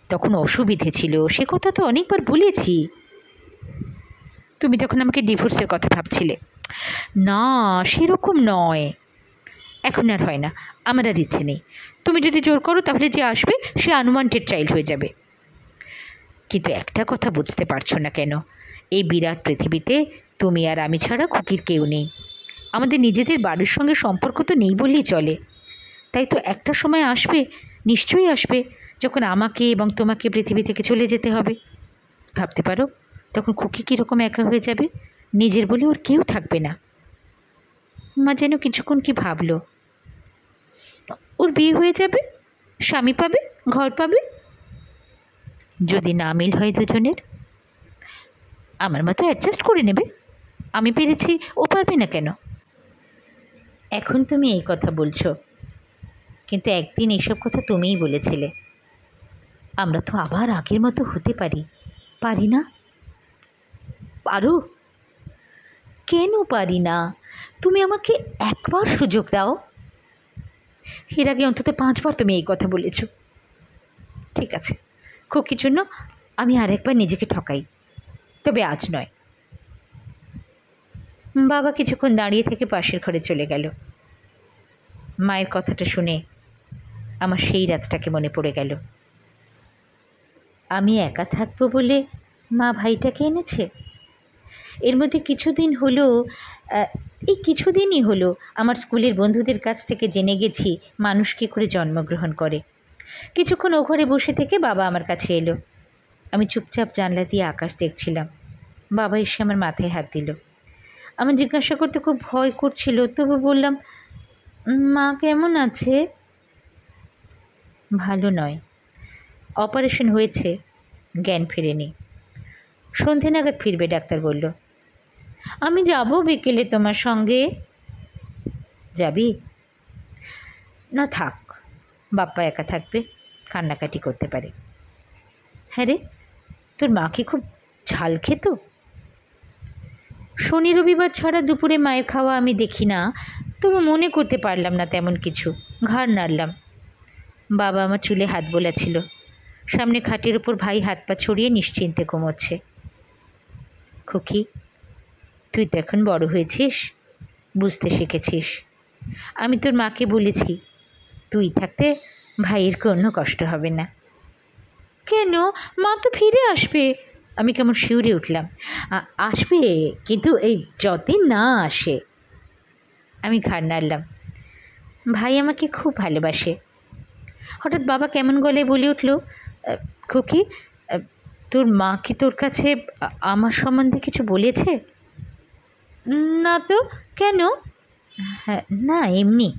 তখন অসুবিধে ছিল, সে কথা তো অনেকবার বলেছি। তুমি তখন আমাকে ডিভোর্সের কথা ভাবছিলে। না, সেরকম নয়। এখন আর হয় না, আমার আর ইচ্ছে নেই। তুমি যদি জোর করো তাহলে যে আসবে সে আনওয়ান্টেড চাইল্ড হয়ে যাবে। কিন্তু একটা কথা বুঝতে পারছো না কেন, এই বিরাট পৃথিবীতে তুমি আর আমি ছাড়া খুকির কেউ নেই। আমাদের নিজেদের বাড়ির সঙ্গে সম্পর্ক তো নেই বললেই চলে। তাই তো একটা সময় আসবে, নিশ্চয়ই আসবে, যখন আমাকে এবং তোমাকে পৃথিবী থেকে চলে যেতে হবে। ভাবতে পারো তখন খুকি কীরকম একা হয়ে যাবে, নিজের বলে ওর কেউ থাকবে না। মা যেন কিছুক্ষণ কি ভাবলো। ওর বিয়ে হয়ে যাবে, স্বামী পাবে, ঘর পাবে। যদি না মিল হয় দুজনের, আমার মতো অ্যাডজাস্ট করে নেবে। আমি পেরেছি, ও পারবে না কেন? এখন তুমি এই কথা বলছো, কিন্তু একদিন এইসব কথা তুমিই বলেছিলে। আমরা তো আবার আগের মতো হতে পারি, পারি না? পারো? কেন পারি না? তুমি আমাকে একবার সুযোগ দাও। এর আগে অন্তত 5 বার তুমি এই কথা বলেছ। ঠিক আছে, খুকির জন্য আমি আরেকবার নিজেকে ঠকাই, তবে আজ নয়। বাবা কিছুক্ষণ দাঁড়িয়ে থেকে পাশের ঘরে চলে গেল। মায়ের কথাটা শুনে আমার সেই রাতটাকে মনে পড়ে গেল। আমি একা থাকবো বলে মা ভাইটাকে এনেছে। এর মধ্যে কিছুদিন হলো, এই কিছুদিনই হলো আমার স্কুলের বন্ধুদের কাছ থেকে জেনে গেছি মানুষ কী করে জন্মগ্রহণ করে। কিছুক্ষণ ও ঘরে বসে থেকে বাবা আমার কাছে এলো। আমি চুপচাপ জানলা দিয়ে আকাশ দেখছিলাম। বাবা এসে আমার মাথায় হাত দিল। আমার জিজ্ঞাসা করতে খুব ভয় করছিল, তবু বললাম, মা কেমন আছে? ভালো নয়, অপারেশন হয়েছে, জ্ঞান ফেরেনি, সন্ধে নাগাদ ফিরবে ডাক্তার বলল। আমি যাব বিকেলে তোমার সঙ্গে। যাবি? না থাক, বাপ্পা একা থাকবে, কান্নাকাটি করতে পারে। হ্যাঁ রে, তোর মা কি খুব ঝাল খেত? শনি রবিবার ছাড়া দুপুরে মায়ের খাওয়া আমি দেখি না, তবু মনে করতে পারলাম না তেমন কিছু। ঘাড় নাড়লাম। বাবা আমার চুলে হাত বোলাচ্ছিল। সামনে খাটের ওপর ভাই হাত পা ছড়িয়ে নিশ্চিন্তে ঘুমোচ্ছে। খুকি, তুই তো এখন বড় হয়েছিস, বুঝতে শিখেছিস। আমি তোর মাকে বলেছি তুই থাকতে ভাইয়ের কোনো কষ্ট হবে না। কেন? মা তো ফিরে আসবে। আমি কেমন শিউরে উঠলাম। আসবে, কিন্তু এই যতদিন না আসে। আমি ঘাড় নাড়লাম। ভাই আমাকে খুব ভালোবাসে। হঠাৎ বাবা কেমন গলায় বলে উঠল, খুকি, তোর মা কি তোর কাছে আমার সম্বন্ধে কিছু বলেছে? না তো, কেন? হ্যাঁ না, এমনি।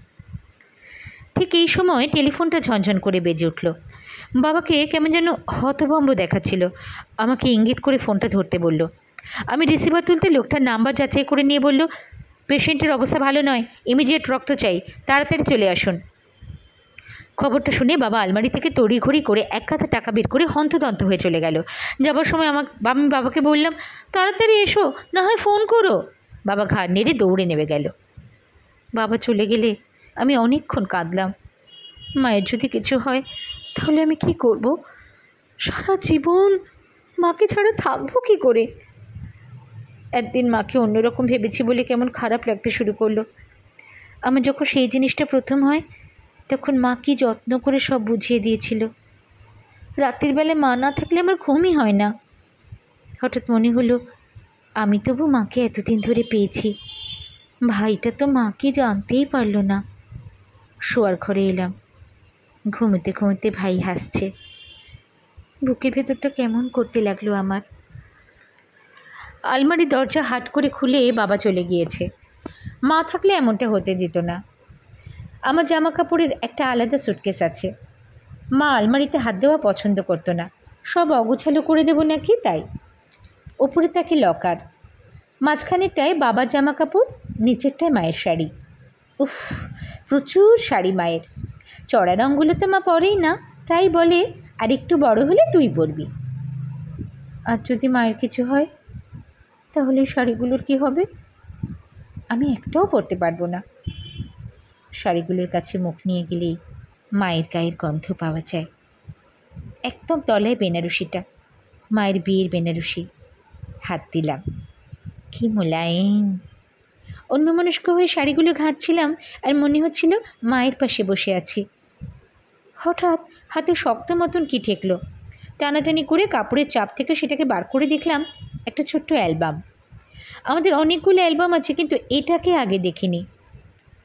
ঠিক এই সময় টেলিফোনটা ঝনঝন করে বেজে উঠল। বাবাকে কেমন যেন হতভম্ব দেখাচ্ছিল। আমাকে ইঙ্গিত করে ফোনটা ধরতে বলল। আমি রিসিভার তুলতে লোকটার নাম্বার যাচাই করে নিয়ে বলল, পেশেন্টের অবস্থা ভালো নয়, ইমিডিয়েট রক্ত চাই, তাড়াতাড়ি চলে আসুন। খবরটা শুনে বাবা আলমারি থেকে তড়িঘড়ি করে এক কাঁথা টাকা বের করে হন্তদন্ত হয়ে চলে গেল। যাবার সময় আমি বাবাকে বললাম, তাড়াতাড়ি এসো, না হয় ফোন করো। বাবা ঘাড় নেড়ে দৌড়ে নেমে গেল। বাবা চলে গেলে আমি অনেকক্ষণ কাঁদলাম। মায়ের যদি কিছু হয় তাহলে আমি কি করব? সারা জীবন মাকে ছাড়া থাকবো কী করে? একদিন মাকে অন্যরকম ভেবেছি বলে কেমন খারাপ লাগতে শুরু করলো। আমার যখন সেই জিনিসটা প্রথম হয়, তখন মা কি যত্ন করে সব বুঝিয়ে দিয়েছিল। রাত্রির বেলায় মা না থাকলে আমার ঘুমই হয় না। হঠাৎ মনে হলো, আমি তবু মাকে এতদিন ধরে পেয়েছি, ভাইটা তো মাকে জানতেই পারল না। শোয়ার ঘরে এলাম। ঘুমোতে ঘুমোতে ভাই হাসছে। বুকের ভেতরটা কেমন করতে লাগলো আমার। আলমারির দরজা হাট করে খুলে বাবা চলে গিয়েছে। মা থাকলে এমনটা হতে দিত না। আমার জামা কাপড়ের একটা আলাদা সুটকেস আছে। মা আলমারিতে হাত দেওয়া পছন্দ করতো না, সব অগোছালো করে দেবো নাকি তাই। ওপরে থাকে লকার, মাঝখানেরটায় বাবার জামা কাপড়, নিচেরটায় মায়ের শাড়ি। উফ, প্রচুর শাড়ি মায়ের। চড়া রঙগুলো তো মা পরেই না, তাই বলে আর একটু বড় হলে তুই পরবি। আর যদি মায়ের কিছু হয় তাহলে শাড়িগুলোর কি হবে? আমি একটাও পরতে পারবো না। শাড়িগুলোর কাছে মুখ নিয়ে গেলেই মায়ের গায়ের গন্ধ পাওয়া যায়। একদম তলায় বেনারসিটা, মায়ের বিয়ের বেনারসি। হাত দিলাম, কি মোলায়েম। অন্যমনস্ক হয়ে শাড়িগুলো ঘাঁটছিলাম আর মনে হচ্ছিল মায়ের পাশে বসে আছি। হঠাৎ হাতে শক্ত মতন কি ঠেকলো। টানাটানি করে কাপড়ের চাপ থেকে সেটাকে বার করে দেখলাম একটা ছোট্ট অ্যালবাম। আমাদের অনেকগুলো অ্যালবাম আছে, কিন্তু এটাকে আগে দেখিনি।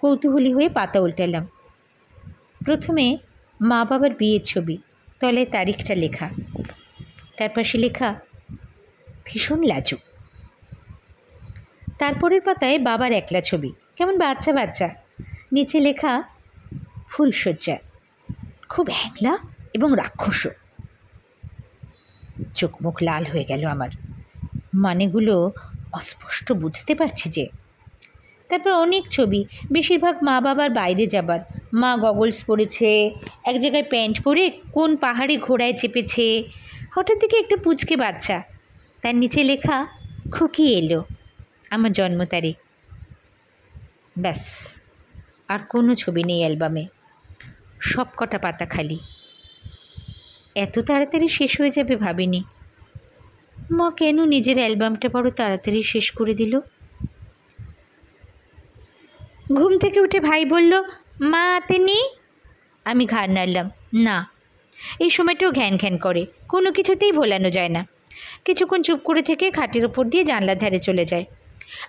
কৌতূহলী হয়ে পাতা উল্টালাম। প্রথমে মা বাবার বিয়ের ছবি, তলায় তারিখটা লেখা, তার পাশে লেখা ভীষণ লাজুক। তারপরের পাতায় বাবার একলা ছবি, কেমন বাচ্চা বাচ্চা, নিচে লেখা ফুলশয্যা, খুব হ্যাংলা এবং রাক্ষস। চোখ মুখ লাল হয়ে গেল আমার। মানেগুলো অস্পষ্ট বুঝতে পারছি যে। তারপর অনেক ছবি, বেশিরভাগ মা বাবার বাইরে যাবার। মা গগলস পরেছে, এক জায়গায় প্যান্ট পরে কোন পাহাড়ে ঘোড়ায় চেপেছে। হঠাৎ থেকে একটা পুচকে বাচ্চা, তার নিচে লেখা খুকি এলো, আমার জন্ম তারিখ। ব্যাস, আর কোনো ছবি নেই অ্যালবামে, সব কটা পাতা খালি। এত তাড়াতাড়ি শেষ হয়ে যাবে ভাবিনি। মা কেন নিজের অ্যালবামটা বড় তাড়াতাড়ি শেষ করে দিল? ঘুম থেকে উঠে ভাই বলল, মা হাতে নেই। আমি ঘাড় নাড়লাম, না। এই সময়টাও ঘ্যান ঘ্যান করে, কোনো কিছুতেই ভোলানো যায় না। কিছুক্ষণ চুপ করে থেকে খাটের ওপর দিয়ে জানলার ধারে চলে যায়।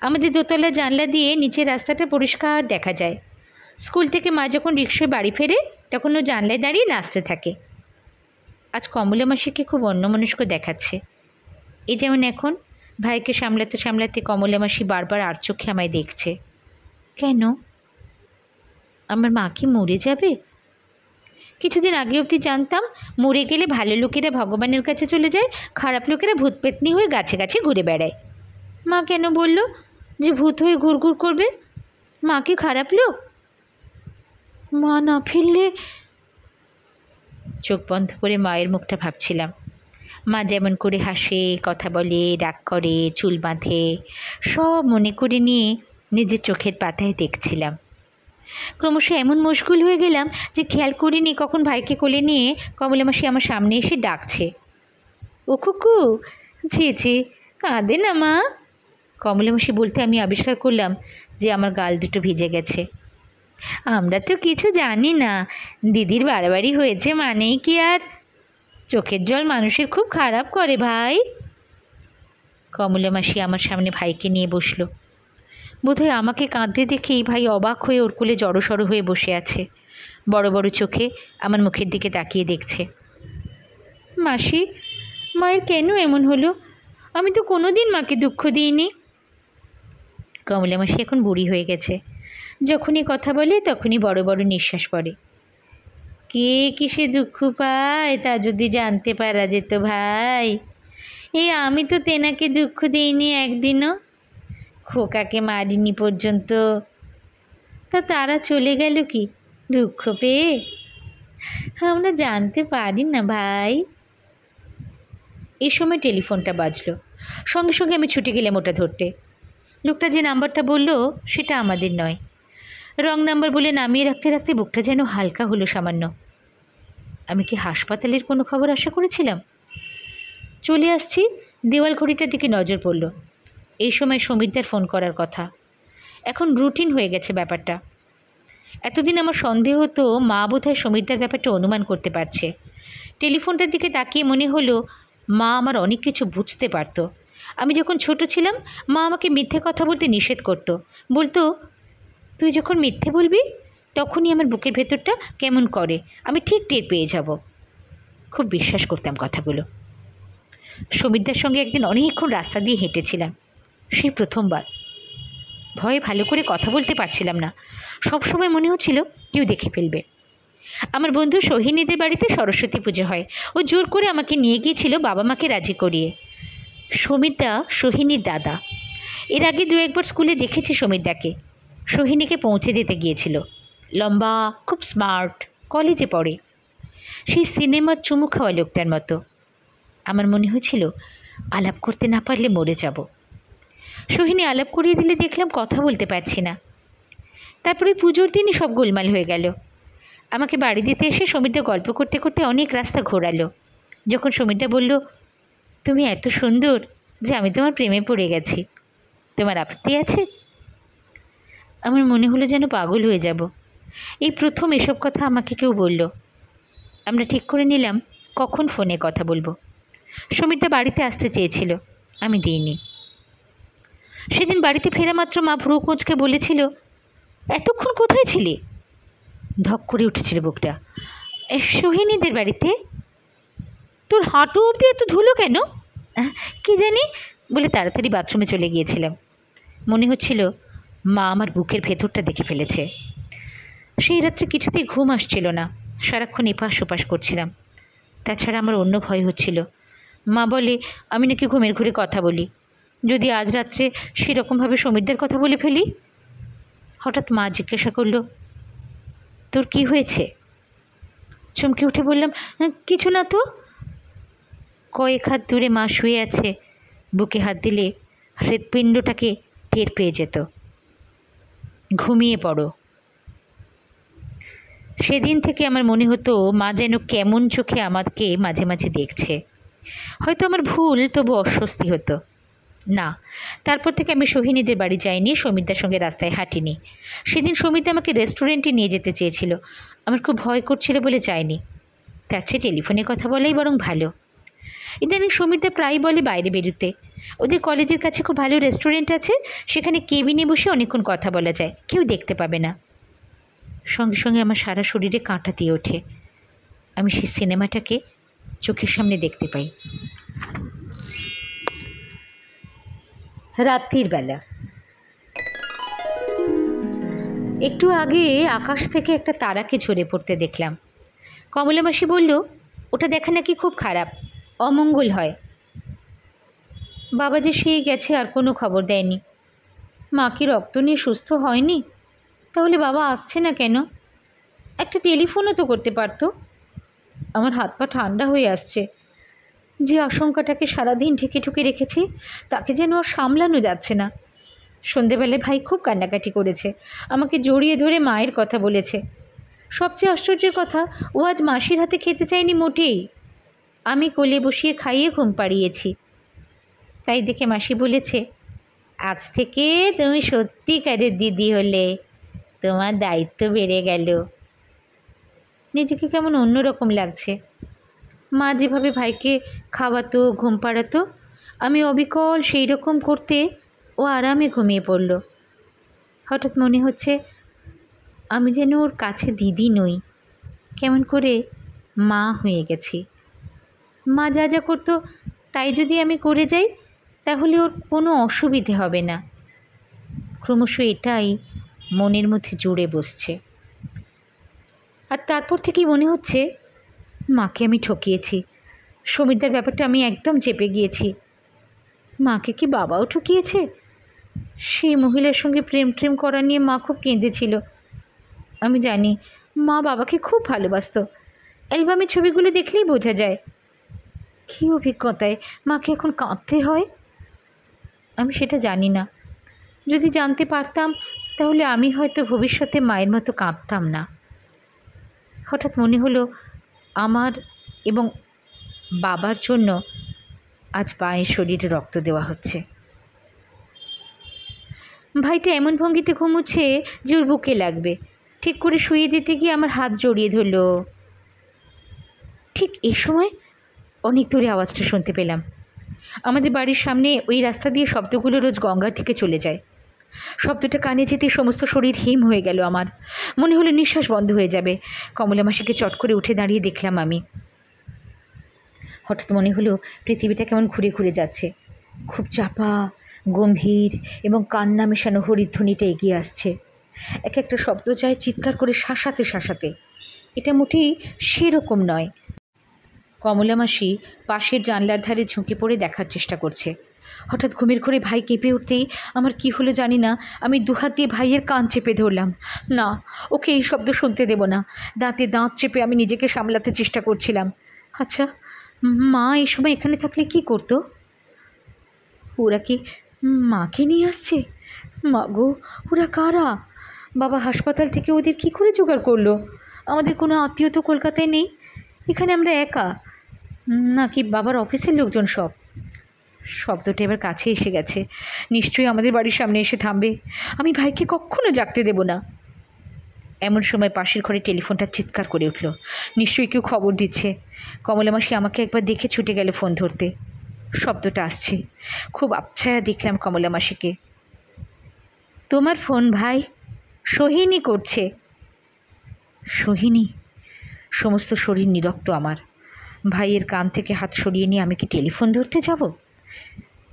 আমাদের দোতলার জানলা দিয়ে নিচের রাস্তাটা পরিষ্কার দেখা যায়। স্কুল থেকে মা যখন রিক্সায় বাড়ি ফেরে তখন ও জানলায় দাঁড়িয়ে নাচতে থাকে। আজ কমলা মাসিকে খুব অন্যমনস্ক দেখাচ্ছে। এই যেমন এখন ভাইকে সামলাতে সামলাতে কমলা মাসি বারবার আর চোখে আমায় দেখছে। কেন? আমার মা কি মরে যাবে? কিছুদিন আগে অবধি জানতাম মরে গেলে ভালো লোকেরা ভগবানের কাছে চলে যায়, খারাপ লোকেরা ভূত পেতনি হয়ে গাছে গাছে ঘুরে বেড়ায়। মা কেন বলল যে ভূত হয়ে ঘুরঘুর করবে? মা কি খারাপ লোক? মা না ফিরলে। চোখ বন্ধ করে মায়ের মুখটা ভাবছিলাম। মা যেমন করে হাসে, কথা বলে, রাগ করে, চুল বাঁধে, সব মনে করে নিয়ে নিজের চোখের পাতায় দেখছিলাম। ক্রমশ এমন মশগুল হয়ে গেলাম যে খেয়াল করিনি কখন ভাইকে কোলে নিয়ে কমলা মাসি আমার সামনে এসে ডাকছে, ও কুকু, ছি, কাঁদে না মা। কমলা মাসি বলতে আমি আবিষ্কার করলাম যে আমার গাল দুটো ভিজে গেছে। আমরা তো কিছু জানি না, দিদির বাড়াবাড়ি হয়েছে মানেই কি আর? চোখের জল মানুষের খুব খারাপ করে ভাই। কমলা মাসি আমার সামনে ভাইকে নিয়ে বসল। বোধহয় আমাকে কাঁদতে দেখেই ভাই অবাক হয়ে ওর কোলে জড়সড় হয়ে বসে আছে, বড় বড় চোখে আমার মুখের দিকে তাকিয়ে দেখছে। মাসি, মায়ের কেন এমন হলো? আমি তো কোনো দিন মাকে দুঃখ দিইনি। কমলা মাসি এখন বুড়ি হয়ে গেছে, যখনই কথা বলে তখনই বড় বড় নিঃশ্বাস পড়ে। কে কিসে দুঃখ পায় তা যদি জানতে পারা যেত ভাই। এই আমি তো তেনাকে দুঃখ দিইনি একদিনও, খোকাকে মারিনি পর্যন্ত। তা তারা চলে গেল কি দুঃখ পেয়ে? আমরা জানতে পারি না ভাই। এই সময় টেলিফোনটা বাজলো। সঙ্গে সঙ্গে আমি ছুটে গেলাম ওটা ধরতে। লোকটা যে নাম্বারটা বলল সেটা আমাদের নয়। রং নাম্বার বলে নামিয়ে রাখতে রাখতে বুকটা যেন হালকা হলো সামান্য। আমি কি হাসপাতালের কোনো খবর আশা করেছিলাম? চলে আসছি, দেওয়াল ঘড়িটার দিকে নজর পড়ল। এই সময় সমীরদার ফোন করার কথা। এখন রুটিন হয়ে গেছে ব্যাপারটা। এতদিন আমার সন্দেহ হতো মা বোধহয় সমীরদার ব্যাপারটা অনুমান করতে পারছে। টেলিফোনটার দিকে তাকিয়ে মনে হলো মা আমার অনেক কিছু বুঝতে পারত। আমি যখন ছোট ছিলাম মা আমাকে মিথ্যে কথা বলতে নিষেধ করতো। বলতো, তুই যখন মিথ্যে বলবি তখনই আমার বুকের ভেতরটা কেমন করে আমি ঠিক টের পেয়ে যাব। খুব বিশ্বাস করতাম কথাগুলো। সমীরদার সঙ্গে একদিন অনেকক্ষণ রাস্তা দিয়ে হেঁটেছিলাম, সেই প্রথমবার। ভয়ে ভালো করে কথা বলতে পারছিলাম না। সবসময় মনে হচ্ছিল কেউ দেখে ফেলবে। আমার বন্ধু সোহিনীদের বাড়িতে সরস্বতী পুজো হয়। ও জোর করে আমাকে নিয়ে গিয়েছিল বাবা মাকে রাজি করিয়ে। সমীরদা সোহিনীর দাদা। এর আগে দু একবার স্কুলে দেখেছি সমীরদাকে। সোহিনীকে পৌঁছে দিতে গিয়েছিল। লম্বা, খুব স্মার্ট, কলেজে পড়ে। সেই সিনেমার চুমু খাওয়া লোকটার মতো। আমার মনে হয়েছিল আলাপ করতে না পারলে মরে যাব। সোহিনী আলাপ করিয়ে দিলে দেখলাম কথা বলতে পারছি না। তারপরে পুজোর দিনই সব গোলমাল হয়ে গেল। আমাকে বাড়ি দিতে এসে সমীরদা গল্প করতে করতে অনেক রাস্তা ঘোরালো। যখন সমীরদা বলল, তুমি এত সুন্দর যে আমি তোমার প্রেমে পড়ে গেছি, তোমার আপত্তি আছে? আমার মনে হলো যেন পাগল হয়ে যাব। এই প্রথম এসব কথা আমাকে কেউ বলল। আমরা ঠিক করে নিলাম কখন ফোনে কথা বলবো। সমীরদা বাড়িতে আসতে চেয়েছিল, আমি দিইনি। সেদিন বাড়িতে ফেরা মাত্র মা ভ্রু কোঁচকে বলেছিল, এতক্ষণ কোথায় ছিলে? ধক করে উঠেছিল বুকটা। সোহিনীদের বাড়িতে? তোর হাঁটু অবধি এত ধুলো কেন? কি জানি বলে তাড়াতাড়ি বাথরুমে চলে গিয়েছিলাম। মনে হচ্ছিল মা আমার বুকের ভেতরটা দেখে ফেলেছে। সেই রাত্রে কিছুতেই ঘুম আসছিল না, সারাক্ষণ এপাশ ওপাশ করছিলাম। তাছাড়া আমার অন্য ভয় হচ্ছিল। মা বলে আমি নাকি ঘুমের ঘুরে কথা বলি। যদি আজ রাত্রে সেরকমভাবে সমীরদের কথা বলে ফেলি। হঠাৎ মা জিজ্ঞাসা করলো, তোর কি হয়েছে? চমকে উঠে বললাম, কিছু না তো। কয়েক হাত দূরে মা শুয়ে আছে, বুকে হাত দিলে হৃৎপিণ্ডটাকে টের পেয়ে যেত। ঘুমিয়ে পড়ো। সেদিন থেকে আমার মনে হতো মা যেন কেমন চোখে আমাকে মাঝে মাঝে দেখছে। হয়তো আমার ভুল, তবু অস্বস্তি হতো না। তারপর থেকে আমি সোহিনীদের বাড়ি যাইনি, সমীরদার সঙ্গে রাস্তায় হাঁটিনি। সেদিন সমীরদা আমাকে রেস্টুরেন্টে নিয়ে যেতে চেয়েছিল, আমার খুব ভয় করছিল বলে যায়নি। তার চেয়ে টেলিফোনে কথা বলাই বরং ভালো। ইদানিং সমীরদা প্রায় বলে বাইরে বেরোতে। ওদের কলেজের কাছে খুব ভালো রেস্টুরেন্ট আছে, সেখানে কেবিনে বসে অনেকক্ষণ কথা বলা যায়, কেউ দেখতে পাবে না। সঙ্গে সঙ্গে আমার সারা শরীরে কাঁটা দিয়ে ওঠে। আমি সেই সিনেমাটাকে চোখের সামনে দেখতে পাই। রাত্রির বেলা। একটু আগে আকাশ থেকে একটা তারাকে ঝরে পড়তে দেখলাম। কমলা মাসি বলল, ওটা দেখা নাকি খুব খারাপ, অমঙ্গল হয়। বাবা যে সেই গেছে, আর কোনো খবর দেয়নি। মা কি রক্ত নিয়ে সুস্থ হয়নি? তাহলে বাবা আসছে না কেন? একটা টেলিফোনও তো করতে পারতো। আমার হাত পা ঠান্ডা হয়ে আসছে। যে আশঙ্কাটাকে সারাদিন ঢেকে ঢুকে রেখেছি, তাকে যেন আর সামলানো যাচ্ছে না। সন্ধেবেলায় ভাই খুব কান্নাকাটি করেছে, আমাকে জড়িয়ে ধরে মায়ের কথা বলেছে। সবচেয়ে আশ্চর্যের কথা, ও আজ মাসির হাতে খেতে চায়নি মোটেই। আমি কোলে বসিয়ে খাইয়ে ঘুম পাড়িয়েছি। তাই দেখে মাসি বলেছে, আজ থেকে তুমি সত্যিকারের দিদি হলে, তোমার দায়িত্ব বেড়ে গেল। নিজেকে কেমন অন্যরকম লাগছে। মা যেভাবে ভাইকে খাওয়াতো, ঘুম পাড়াতো, আমি অবিকল সেই রকম করতে ও আরামে ঘুমিয়ে পড়ল। হঠাৎ মনে হচ্ছে আমি যেন ওর কাছে দিদি নই, কেমন করে মা হয়ে গেছি। মা যা যা করতো তাই যদি আমি করে যাই, তাহলে ওর কোনো অসুবিধে হবে না। ক্রমশ এটাই মনের মধ্যে জুড়ে বসছে। আর তারপর থেকেই মনে হচ্ছে মাকে আমি ঠকিয়েছি। সমীরদার ব্যাপারটা আমি একদম চেপে গিয়েছি। মাকে কি বাবাও ঠকিয়েছে? সেই মহিলার সঙ্গে প্রেম করা নিয়ে মা খুব কেঁদেছিল। আমি জানি মা বাবাকে খুব ভালোবাসত, অ্যালবামের ছবিগুলো দেখলেই বোঝা যায়। কী অভিজ্ঞতায় মাকে এখন কাঁদতে হয় আমি সেটা জানি না। যদি জানতে পারতাম, তাহলে আমি হয়তো ভবিষ্যতে মায়ের মতো কাঁদতাম না। হঠাৎ মনে হলো আমার এবং বাবার জন্য আজ বায়ের শরীরে রক্ত দেওয়া হচ্ছে। ভাইটা এমন ভঙ্গিতে ঘুমুচ্ছে যে ওর বুকে লাগবে। ঠিক করে শুয়ে দিতে গিয়ে আমার হাত জড়িয়ে ধরল। ঠিক এই সময় অনেক দূরে আওয়াজটা শুনতে পেলাম। আমাদের বাড়ির সামনে ওই রাস্তা দিয়ে শব্দগুলো রোজ গঙ্গার দিকে চলে যায়। শব্দটা কানে যেতে সমস্ত শরীর হিম হয়ে গেল আমার। মনে হলো নিঃশ্বাস বন্ধ হয়ে যাবে। কমলা মাসিকে চট করে উঠে দাঁড়িয়ে দেখলাম আমি। হঠাৎ মনে হলো পৃথিবীটা কেমন ঘুরে ঘুরে যাচ্ছে। খুব চাপা, গম্ভীর এবং কান্না মেশানো হরিধ্বনিটা এগিয়ে আসছে। এক একটা শব্দ চায় চিৎকার করে শাসাতে শাসাতে। এটা মোটেই সেরকম নয়। কমলা মাসি পাশের জানলার ধারে ঝুঁকে পড়ে দেখার চেষ্টা করছে। হঠাৎ ঘুমের ঘোরে ভাই কেঁপে উঠতেই আমার কি হলো জানি না, আমি দুহাত দিয়ে ভাইয়ের কান চেপে ধরলাম। না, ওকে এই শব্দ শুনতে দেব না। দাঁতে দাঁত চেপে আমি নিজেকে সামলাতে চেষ্টা করছিলাম। আচ্ছা, মা এই সময় এখানে থাকলে কি করতো? ওরা কি মাকে নিয়ে আসছে? মা গো, ওরা কারা? বাবা হাসপাতাল থেকে ওদের কি করে জোগাড় করলো? আমাদের কোনো আত্মীয় তো কলকাতায় নেই। এখানে আমরা একা, নাকি বাবার অফিসের লোকজন সব? শব্দটা এবার কাছে এসে গেছে, নিশ্চয়ই আমাদের বাড়ির সামনে এসে থামবে। আমি ভাইকে কখনো জাগতে দেব না। এমন সময় পাশের ঘরে টেলিফোনটা চিৎকার করে উঠল। নিশ্চয়ই কেউ খবর দিচ্ছে। কমলা মাসি আমাকে একবার দেখে ছুটে গেল ফোন ধরতে। শব্দটা আসছে, খুব আবছায়া দেখলাম কমলা মাসিকে। তোমার ফোন ভাই, সোহিনী করছে। সোহিনী? সমস্ত শরীর নিরক্ত আমার। ভাইয়ের কান থেকে হাত সরিয়ে নিয়ে আমি কি টেলিফোন ধরতে যাব?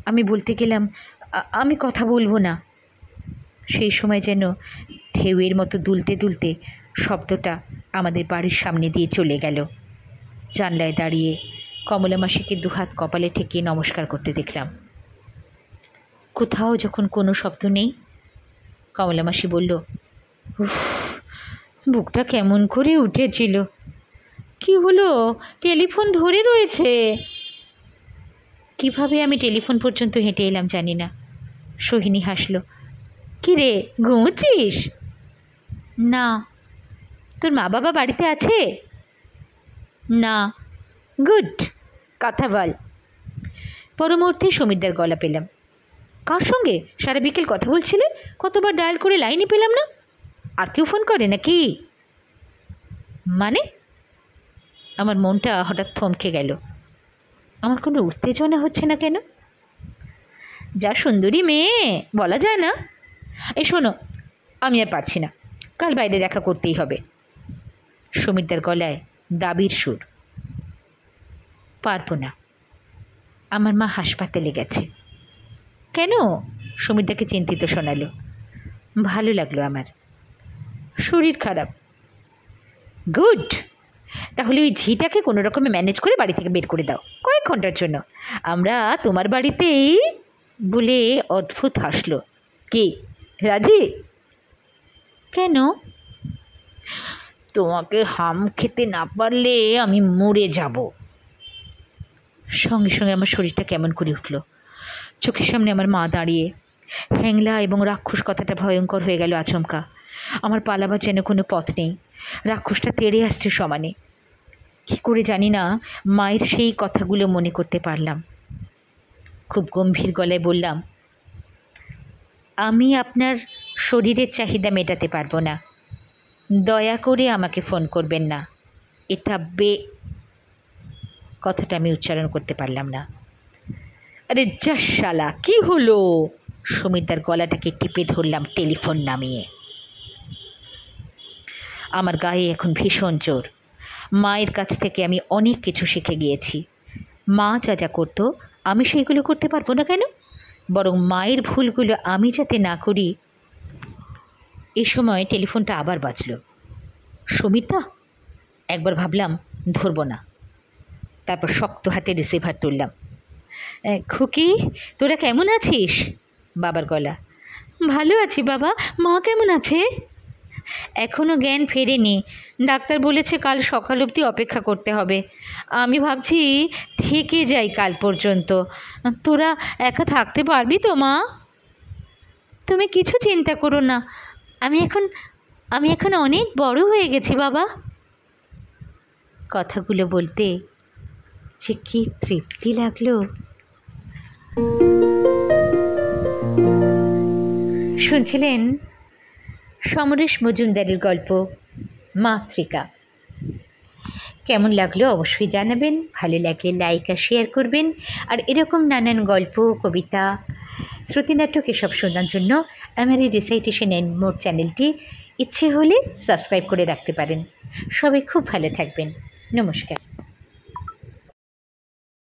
আমি বলতে গেলাম আমি কথা বলবো না। সেই সময় যেন ঢেউয়ের মতো দুলতে দুলতে শব্দটা আমাদের বাড়ির সামনে দিয়ে চলে গেল। জানলায় দাঁড়িয়ে কমলা মাসিকে দুহাত কপালে ঠেকিয়ে নমস্কার করতে দেখলাম। কোথাও যখন কোনো শব্দ নেই, কমলা মাসি বলল, উফ, বুকটা কেমন করে উঠেছিল। কি হলো? টেলিফোন ধরে রয়েছে। কিভাবে আমি টেলিফোন পর্যন্ত হেঁটে এলাম জানি না। সোহিনী হাসল। কি রে, ঘুমোচ্ছিস? না। তোর মা বাবা বাড়িতে আছে? না। গুড, কথা বল। পর মুহূর্তে সমীরদার গলা পেলাম। কার সঙ্গে সারা বিকেল কথা বলছিলে? কতবার ডায়াল করে লাইনই পেলাম না। আর কেউ ফোন করে নাকি? মানে? আমার মনটা হঠাৎ থমকে গেল। আমার কোনো উত্তেজনা হচ্ছে না কেন? যা সুন্দরী মেয়ে, বলা যায় না। এই শোনো, আমি আর পারছি না, কাল বাইরে দেখা করতেই হবে। সমীরদার গলায় দাবির সুর। পারবো না, আমার মা হাসপাতালে গেছে। কেন? সমীরদাকে চিন্তিত শোনালো। ভালো লাগলো আমার, শরীর খারাপ। গুড, তাহলে ওই ঝিটাকে কোনো রকমে ম্যানেজ করে বাড়ি থেকে বের করে দাও কয়েক ঘন্টার জন্য। আমরা তোমার বাড়িতেই। বলে অদ্ভুত হাসলো। কি, রাজি? কেন? তোমাকে হাম খেতে না পারলে আমি মরে যাব। সঙ্গে সঙ্গে আমার শরীরটা কেমন করে উঠল। চোখের সামনে আমার মা দাঁড়িয়ে। হ্যাংলা এবং রাক্ষস কথাটা ভয়ঙ্কর হয়ে গেল আচমকা। আমার পালাবার যেন কোনো পথ নেই। রাক্ষসটা তেড়ে আসছে সমানে। কী করে জানি না মায়ের সেই কথাগুলো মনে করতে পারলাম। খুব গম্ভীর গলায় বললাম, আমি আপনার শরীরের চাহিদা মেটাতে পারবো না। দয়া করে আমাকে ফোন করবেন না। এটা কথাটা আমি উচ্চারণ করতে পারলাম না। আরে যা শালা, কী হলো? সমীরদার গলাটাকে টিপে ধরলাম টেলিফোন নামিয়ে। আমার গায়ে এখন ভীষণ জোর। মায়ের কাছ থেকে আমি অনেক কিছু শিখে গিয়েছি। মা যা যা করতো আমি সেইগুলো করতে পারবো না কেন? বরং মায়ের ভুলগুলো আমি যাতে না করি। এই সময় টেলিফোনটা আবার বাজল। সমীরদা? একবার ভাবলাম ধরব না, তারপর শক্ত হাতে রিসিভার তুললাম। খুকি, তোরা কেমন আছিস? বাবার গলা। ভালো আছি বাবা। মা কেমন আছে? এখনও জ্ঞান ফেরেনি। ডাক্তার বলেছে কাল সকাল অবধি অপেক্ষা করতে হবে। আমি ভাবছি থেকে যাই কাল পর্যন্ত। তোরা একা থাকতে পারবি তো মা? তুমি কিছু চিন্তা করো না, আমি এখন অনেক বড় হয়ে গেছি বাবা। কথাগুলো বলতে যে কি তৃপ্তি লাগলো। শুনছিলেন সমরেশ মজুমদারের গল্প মাতৃকা। কেমন লাগলো অবশ্যই জানাবেন। ভালো লাগলে লাইক আর শেয়ার করবেন। আর এরকম নানান গল্প, কবিতা, শ্রুতিনাটক এসব শোনার জন্য আমার এই রিসাইটেশন এন্ড মোর চ্যানেলটি ইচ্ছে হলে সাবস্ক্রাইব করে রাখতে পারেন। সবাই খুব ভালো থাকবেন। নমস্কার।